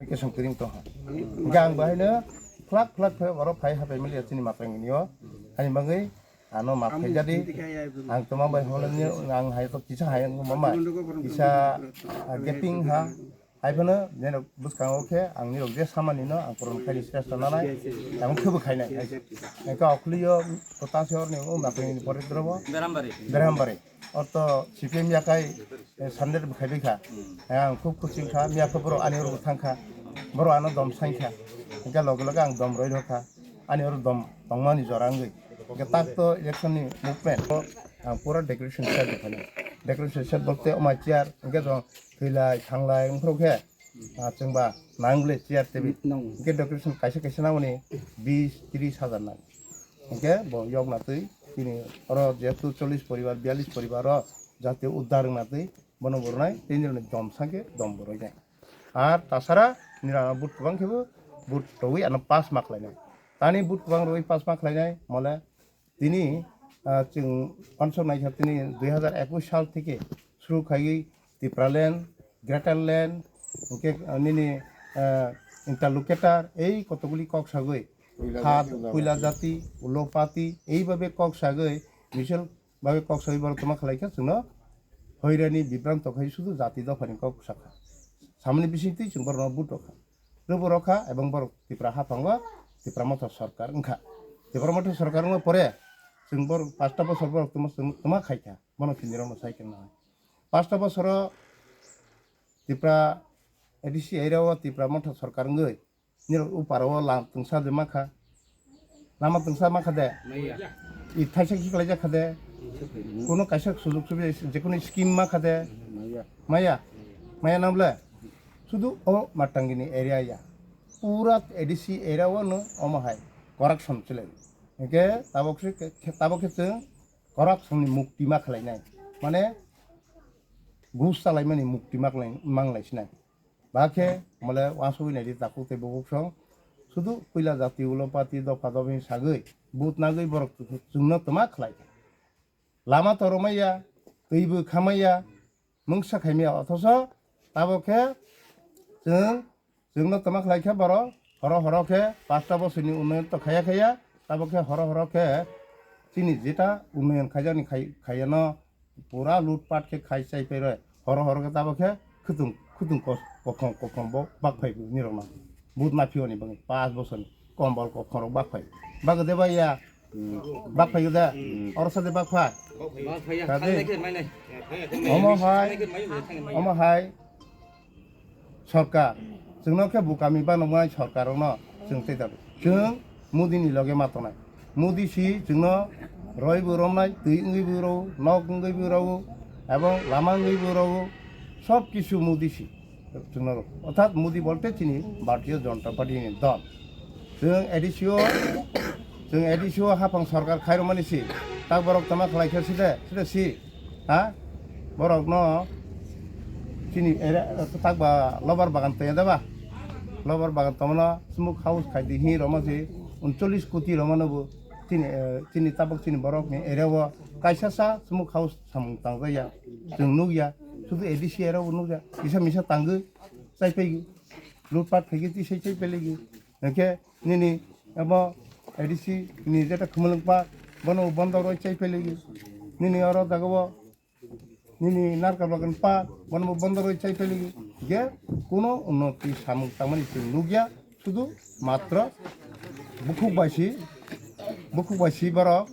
cái sông tiếng to gang bahai nữa flak phải vào phải hai milia sini makan ini yo hay bang ấy nó map cái jadi ang tuma bahai holannya ang hay to kisah hay mama kisah gaping ha hay bener jadi bus kang oke ang ni rokje sama ni no ang koron khai stress na nai ang khebe khai nai ka okliyo potasyor ni makan ini pore drobo berambari অত CPM ইয়াকাই Sunday খাইবেখা আং খুব কুচিংখা মিয়াখো बर' आनि रग थांखा बर' आनो दम साइखा इनका लगे लगे आं दम रय रखा आनि और दम दंमानि जरांगै इनका ताक तो इलेक्शननि मुभमेन्ट आं पूरा डेकोरेशन सेट देखाने डेकोरेशन सेट बोलते अमा चेयार इनका दं थैलाय थांलाय ओंफ्रोखे जोंबा नांगले चेयार टेबि इनका डेकोरेशन कायसे कायसे नांगौनि 20-30 हाजार नां इनका ब यगना तै তিনি আর যেহেতু 40 পরিবার 42 পরিবার জাতীয় উদ্ধার নাতে বনবরনায় তিনজনের দম সাকে দম বরই যায় আর তাছাড়া নিরানা বুট গোबां খেবো বুট রই আর 5 মাখ লাইনাय তানি বুট গোबां রই 5 মাখ লাইনাय মলে তিনি जों অঞ্চলনাय তিনি 2021 সাল থেকে শুরু খাই ত্রিপুরাল্যান্ড গ্রেটারল্যান্ড ওকে নিনি ইন্টারলোকেটার এই কতগুলি কক্সাগৈ হাত কয়লা জাতি উলপাতি এইভাবে কক্সাগৈ বিশালভাবে কক্সাগৈ বর্তমান খালাইখা जोंनो হয়রানি বিভ্রান্ত খাই শুধু জাতি দফানি কক্সাখা সামনে বিশিতি जों बर' बुट रखा रबो रखा এবং बर' ত্রিপুরা হাফাঙ্গ ত্রিপুরা মথ সরকার ওंखा ত্রিপুরা মথ সরকার পরে जों बर' 5টা বছর बर' তোমা খাইখা বন তিনজনের সাইকেল না 5টা বছর ত্রিপুরা এডিসি এরিয়াও ত্রিপুরা মথ সরকার গৈ নির উপারাও লাম তংসা দে মাখা লামা তংসা মাখা দে ই থাইসা কি কলাই জাখা দে কোনো কাইসা সুযোগ সুবিধা যে কোনো স্কিম মাখা দে মায়া নামলে শুধু ও মাটাঙ্গিনি এরিয়া পুরা এডিসি এরিয়াও নো অমহাই করাপশন চলে একে তাবকে जों করাপশনनि মুক্তি মাখলাইनाय মানে ঘুষ চালাইমানি মুক্তি মাংলাইसिनाय বাকে মলে ওয়াসুইনাইদি তাকুতে ববসং শুধু কয়লা জাতি উলপাতি দফা দফি সাগৈ বুট নাগৈ বরক जोंनो तमा खलाय लामा तरमाया दैबो खामाया मोंसा खायमिया अथस ताबके जोंनो तमा खलायखे बर' हर पाँचटा बोसोरनि उन्नयन तो खाया ताबके हर तिनि जेटा उन्नयन खायजानि खायानो पूरा लुटपाट के खायसाय पेरे हर के ताबके खुदुं कखं बागफाय निरमा बुट माफियोनि बंग 5 बोसोर कम्बल कखं बागफाय बाग देबाया बागफाय गदा और साथे बागफाय अमहाय सरकार जोंनो के बुकामी बानमाय सरकारनो जों तैदा जों मोदीनि लगे मातनाय मोदी सि जोंनो रयबो रमनाय दै उंगैबो रौ नक उंगैबो रौ এবং লামা उंगैबो रौ सब কিছু मोदी सि जोंनो अर्थात मोदी बोलते তিনি भारतीय जनता पार्टी दल जों एडिसिओ हाफां सरकार खायरमानि सि ता बरक तमा खलायखसि दे सि हा बरक न তিনি তাকবা লবার বাগান তৈয়া দেবা লবার বাগান তমনা স্মোক হাউস খাইদি হি রমাসি 39 কোটি রমানবো তিনি তাবক তিনি বরক নি এরাও কাইসাসা স্মোক হাউস সামুং তাंगया जों नुया শুধু এডিসি এরাও नुया কিসা মিসা তাंगो চাইপাইগি লুটপাট ফেগি তিসাই চাইপাইগি একে নিনি এব এডিসি নি যেটা খমলংপা বন বন্ধ রই চাইপাইগি নিনি আর দাগব নিনি নারকা বাগান পা বন বন্ধ রই চাইপাইগি গে কোনো উন্নতি সামুং তামানি जों नुया শুধু মাত্র বুকুবাসী বরক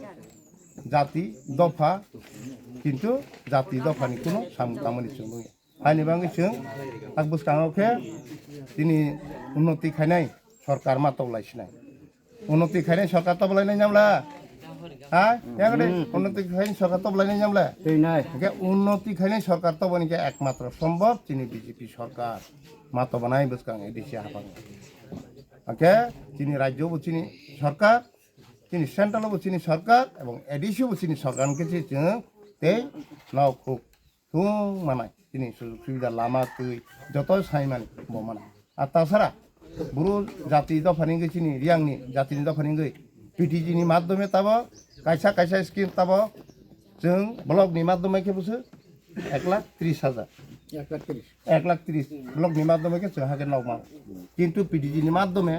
জাতি দফা কিন্তু জাতি দফানি কোনো সামুং তামানি जों नुया हानि बांगै जों आगबुसखाङावखे दिनै उन्नति खायनाय सरकार मातवलायसिनाय उन्नति खायनाय सरकार तबलायनाय नामला हा यागदे उन्नति खायनाय सरकार तबलायनाय नामला दैनाय के उन्नति खायनाय सरकार तबनि के एकमात्र सम्भव दिनै बीजेपी सरकार मातवनाय बुसखाङ एडिसि हाफां ओके दिनै राज्य बुचिनि सरकार दिनै सेन्ट्रेल बुचिनि सरकार এবং एडिसि बुचिनि सरकारनि के जों दै नावखौ थुं मानाय তিনি সুবিধা লামা তুই যত সাইমানি বমানা আর তাছাড়া বুড়ো জাতি দফানি গেছি রিয়াংনি জাতিনি দফানি গই পিটিজিনি মাধ্যমে তাব কাইসা স্কিম তাব जों ब्लकनि माध्यमै खेबोसो 1,30,000 1,30,000 ব্লকনি মাধ্যমে जों हागोन नावमा কিন্তু পিডিজিनि মাধ্যমে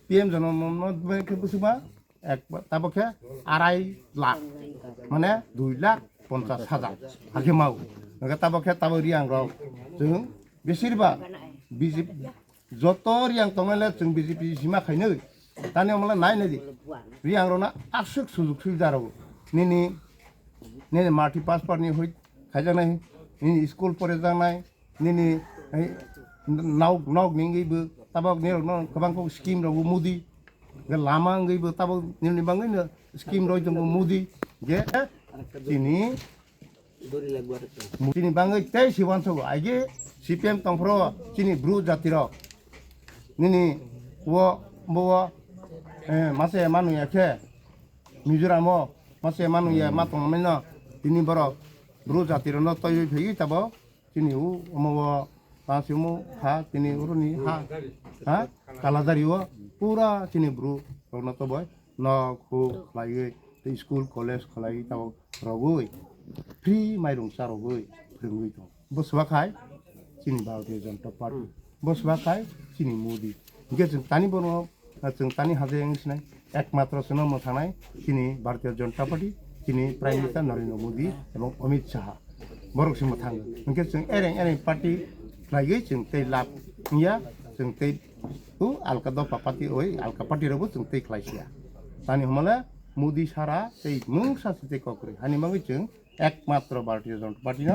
পিএম জনমত বেসুবা তাবকে 2.5 লাখ মানে 2,50,000 হাগে মাও তাবকে তাব রিয়াং রং जों बेसिरबा বিজেপি যত রিয়াং তংলে जों বিজেপি সিমা খাইनो दानि हमला नायनो दि রিয়াং রনা आसुक सुजुग सुबिदारो निनि मार्टी पासपर्टनि हय खायजानाय निनि स्कुल फरायजानाय निनि नाव निंगैबो ताबक निरनो गोबांखौ स्किम रावबो मुदि लामा अंगैबो ताबक निनि बाङैनो स्किम रय जों मुदि जे दिनि मुदिनि बाङै तै सिवानसो आइगे सीपीएम तंफ्रो चिनि ब्रु जातिर निनि वो बो मासे मानुयाखे मिजोरामो मासे मानुया मातंमेनो दिनि बर ब्रु जातिरनो तय फैयो ताबो चिनि उ मो तासिमो हा चिनि उरनि हा कालाजारियो पूरा चिनि ब्रु रनो तो बय न खु लायै स्कुल कलेज खलाई ताबो रगुय फ्री माइरं सारगुय फोरोंगुय दं बसवाखाय चिनि भारतीय जनता पार्टी बसवाखाय चिनि मोदी गेजों तानि बर जों तानि हाजें सिनाय एकमात्र सोनो थानाय चिनि भारतीय जनता पार्टी चिनि प्राइम मिनिस्टार नरेंद्र मोदी एवं अमित शाह बरकसिम थाङो ओंखे जों एरें पार्टी लायै जों तै लाब निया जों तै आलका दफा पार्टी ओइ आलका पार्टी रबो जों तै खालायसिया तानि हमला मोदी सारा तै मुं सासे तै कक्रे हानि मागै जों एकमात्र भारतीय जनता पार्टी न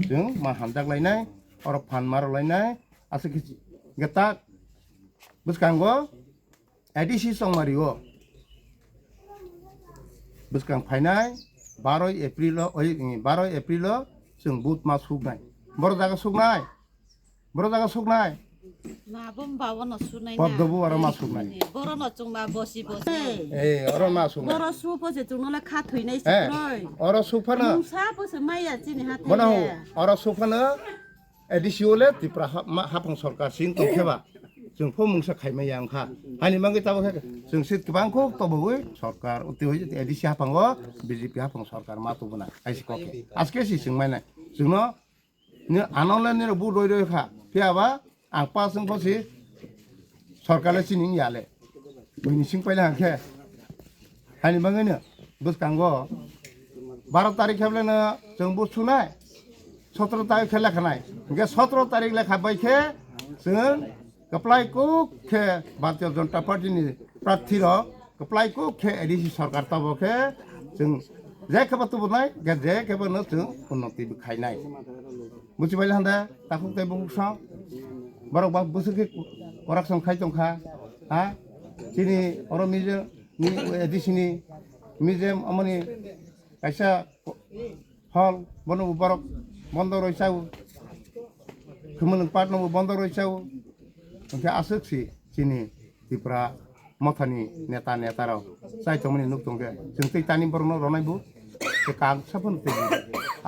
जों मा हामजागलायनाय और फान मारलायनाय आसे खिसि गेता बसकांगो एडिसि संमारियो बसकां फाइनाय 12 एप्रिल जों बुथ मा सुगनाय बर जागा सुगनाय नाबम बावन सुनाय पद्दबु आरो मा सुगनाय बर न जोंना बसि अरो मा सुगनाय बर सुपसे जोंनला खा थैनाय सिख्रै अरो सुफानो सा बसे माइया चिनि हाथै बनाव अरो सुफानो एडिसिओले तिप्रा हाफां सरकार सिं तखेबा जों फो मुंसा खायमाया अंखा हानि मांगे ताबो जों सिट गोबांखौ तबोय सरकार उति होय एडिसि हाफांगो बीजेपी हाफां सरकार मातुबना आइसि कके आजके सि सिंमायनाय जोंनो नि आनले नि बु रय खा फियाबा आं पासं फसि सरकारले सिनिं याले बिनि सिं पाइला हांखे हानि मांगेनो बसकांगो 12 तारिख हेबलेनो जों बु सुनाय 17 तारिख लेखानाय गे 17 तारिख लेखा बायखे जों कप्लाई को खे भारतीय जनता पार्टी नि प्रार्थी रो कप्लाई को खे एडिसि सरकार तबो खे जों जे खबा तबनाय गे जे खबा न जों उन्नति खायनाय बुझिबाय हांदा ताखु ते बुंसा बरक बा बुसुके कराक्सन खाय दंखा हा चिनि अरो मिजे नि एडिसि नि मिजेम अमनि कायसा हल बनु बरक बन्द रयसाउ खमन पार्ट न बन्द रयसाउ ओंखे आसोक्सि चिनि तिप्रा मथानि नेता राव जाय तमनि नुक दंगे जों तै तानि बरनो रनायबु ते काग साफन ते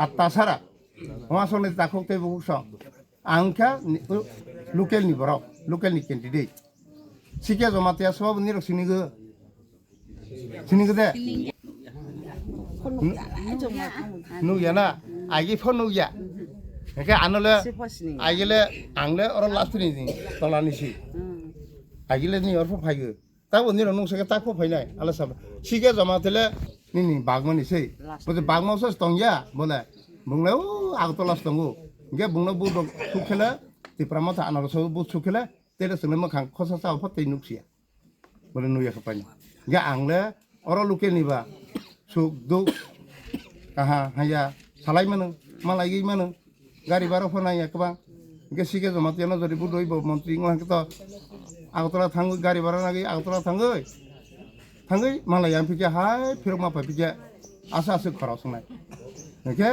आत्ता सारा हमासने ताखौ ते बुस आंखा लोकेल नि बरक लोकेल नि कैंडिडेट सिके जमातिया सब निरक सिनिगो दे नुयाना आगे फोन नुया एके आनले आइगेले आंले अर लास्टनि तलानिसि आइगेले नि अरफो फाइगो ताबो निर नंसके ताखो फाइनाय आला सब सिगे जमातेले निनि बागमनिसै बजे बागमसो तंगया बोले बुंले ओ आगतलास दंगो गे बुंनो बु सुखेले तिप्रामथा आनरस बु सुखेले तेरे सने मखां खसा सा फतै नुखसिया बोले नुया खपानि गे आंले अर लोकेलनिबा सुख दुख काहा हाया सालाय मानो मालाय मानो गाड़ी बारो फनाया कबां गेसि के जमातियानो जदि बुदइबो मन्त्रि ngलांथ आगतला थांगो गाड़ी बारो नागै आगतला थांगै मालाय आं फिके हाय फिरक मा फिके आसा खराव संनाय ओके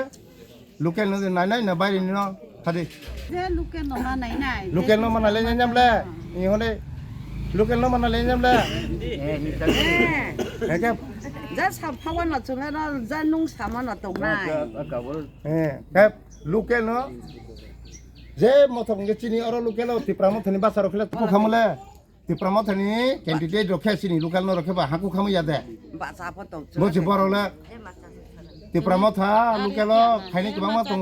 लोकेल न नाय ना बायरि न थादि जे लोकेल न नाय लोकेल न मानाले नामले इहने लोकेल न मानाले नामले ओके जा साफावन न जोंना जा नुं सामान दंनाय के लोकेल न जे मथम गेचिनि अरो लोकेल तिप्रामथनि बासा रखले तको खामले तिप्रामथनि कैंडिडेट रखे सिनि लोकेल न रखेबा हाकु खाम यादे बासा फतो मोजे बरले तिप्रामथा लोकेल खायनि गोबां मा दङ